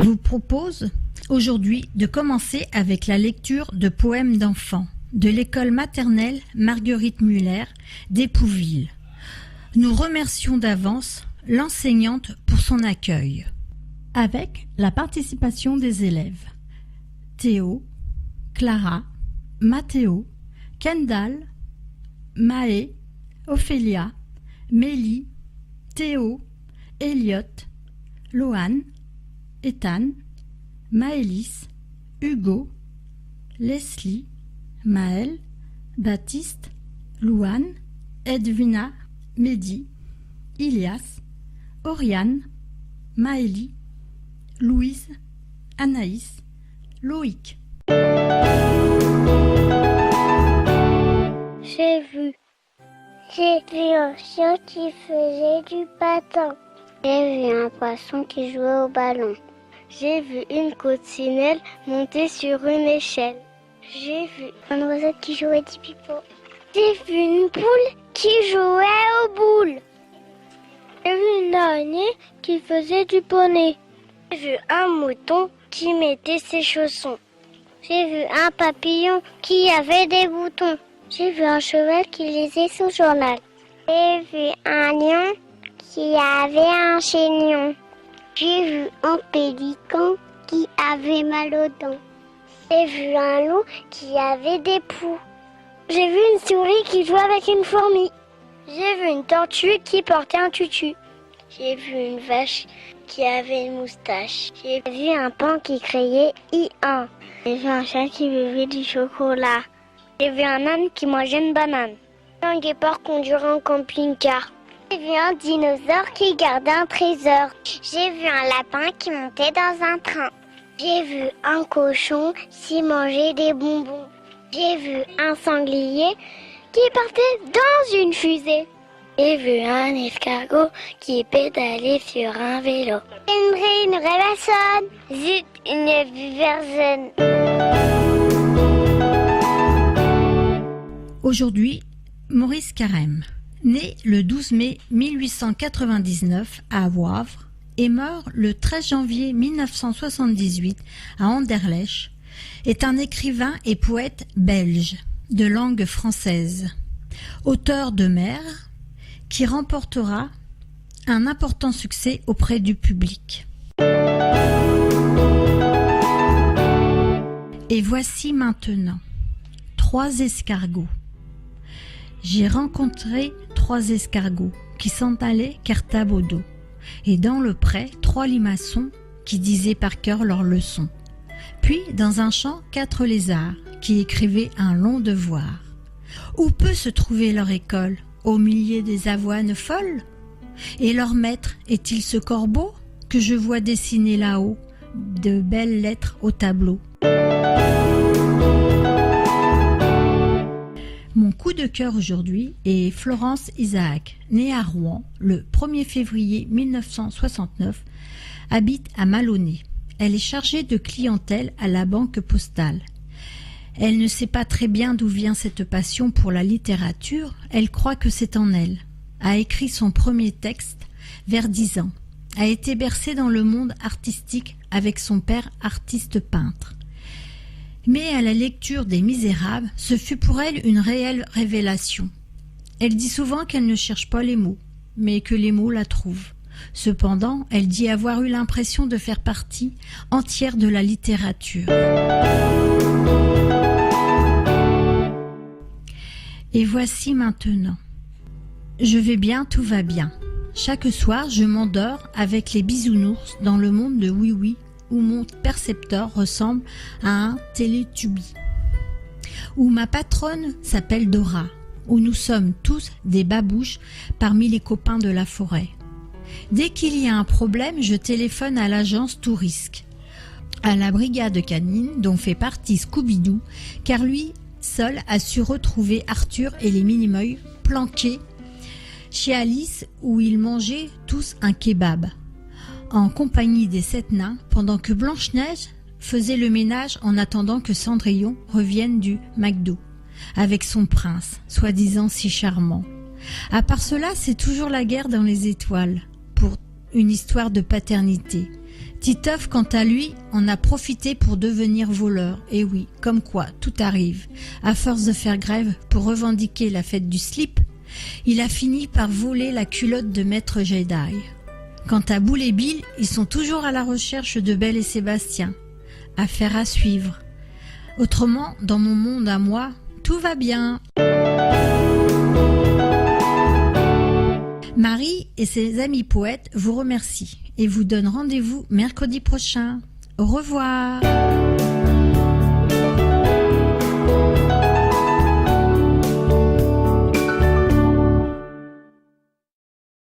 vous propose aujourd'hui de commencer avec la lecture de poèmes d'enfants de l'école maternelle Marguerite Muller d'Épouville. Nous remercions d'avance l'enseignante pour son accueil. Avec la participation des élèves Théo, Clara, Mathéo, Kendall, Maë, Ophélia, Mélie, Théo, Elliot, Lohan, Ethan, Maëlys, Hugo, Leslie, Maël, Baptiste, Louane, Edwina, Mehdi, Ilias, Oriane, Maëlie, Louise, Anaïs, Loïc. J'ai vu un chien qui faisait du patin. J'ai vu un poisson qui jouait au ballon. J'ai vu une coccinelle monter sur une échelle. J'ai vu un oiseau qui jouait du pipeau. J'ai vu une poule qui jouait aux boules. J'ai vu une araignée qui faisait du poney. J'ai vu un mouton qui mettait ses chaussons. J'ai vu un papillon qui avait des boutons. J'ai vu un cheval qui lisait son journal. J'ai vu un lion qui avait un chignon. J'ai vu un pélican qui avait mal aux dents. J'ai vu un loup qui avait des poux. J'ai vu une souris qui jouait avec une fourmi. J'ai vu une tortue qui portait un tutu. J'ai vu une vache qui avait une moustache. J'ai vu un paon qui criait I1. J'ai vu un chat qui buvait du chocolat. J'ai vu un âne qui mangeait une banane. J'ai vu un guépard conduire un camping-car. J'ai vu un dinosaure qui gardait un trésor. J'ai vu un lapin qui montait dans un train. J'ai vu un cochon qui mangeait des bonbons. J'ai vu un sanglier qui partait dans une fusée. J'ai vu un escargot qui pédalait sur un vélo. Une vraie personne. Zut, une vue personne. Aujourd'hui, Maurice Carême, né le 12 mai 1899 à Wavre et mort le 13 janvier 1978 à Anderlecht, est un écrivain et poète belge de langue française, auteur de Mère, qui remportera un important succès auprès du public. Et voici maintenant 3 escargots. J'ai rencontré 3 escargots qui s'en allaient cartable au dos, et dans le pré 3 limaçons qui disaient par cœur leurs leçons. Puis dans un champ 4 lézards qui écrivaient un long devoir. Où peut se trouver leur école, au milieu des avoines folles? Et leur maître est-il ce corbeau que je vois dessiner là-haut de belles lettres au tableau? Mon coup de cœur aujourd'hui est Florence Isaac, née à Rouen le 1er février 1969, habite à Maloney. Elle est chargée de clientèle à la banque postale. Elle ne sait pas très bien d'où vient cette passion pour la littérature, elle croit que c'est en elle. A écrit son premier texte vers 10 ans. A été bercée dans le monde artistique avec son père artiste peintre. Mais à la lecture des Misérables, ce fut pour elle une réelle révélation. Elle dit souvent qu'elle ne cherche pas les mots, mais que les mots la trouvent. Cependant, elle dit avoir eu l'impression de faire partie entière de la littérature. Et voici maintenant. Je vais bien, tout va bien. Chaque soir, je m'endors avec les bisounours dans le monde de Oui Oui, où mon percepteur ressemble à un télétubbie, où ma patronne s'appelle Dora, où nous sommes tous des babouches parmi les copains de la forêt. Dès qu'il y a un problème, je téléphone à l'agence Tourisque, à la brigade canine dont fait partie Scooby-Doo, car lui seul a su retrouver Arthur et les Minimoys planqués chez Alice où ils mangeaient tous un kebab, en compagnie des 7 nains, pendant que Blanche-Neige faisait le ménage en attendant que Cendrillon revienne du McDo, avec son prince, soi-disant si charmant. À part cela, c'est toujours la guerre dans les étoiles, pour une histoire de paternité. Titeuf, quant à lui, en a profité pour devenir voleur. Et oui, comme quoi, tout arrive. À force de faire grève pour revendiquer la fête du slip, il a fini par voler la culotte de Maître Jedi. Quant à Boule et Bill, ils sont toujours à la recherche de Belle et Sébastien. Affaire à suivre. Autrement, dans mon monde à moi, tout va bien. Marie et ses amis poètes vous remercient et vous donnent rendez-vous mercredi prochain. Au revoir.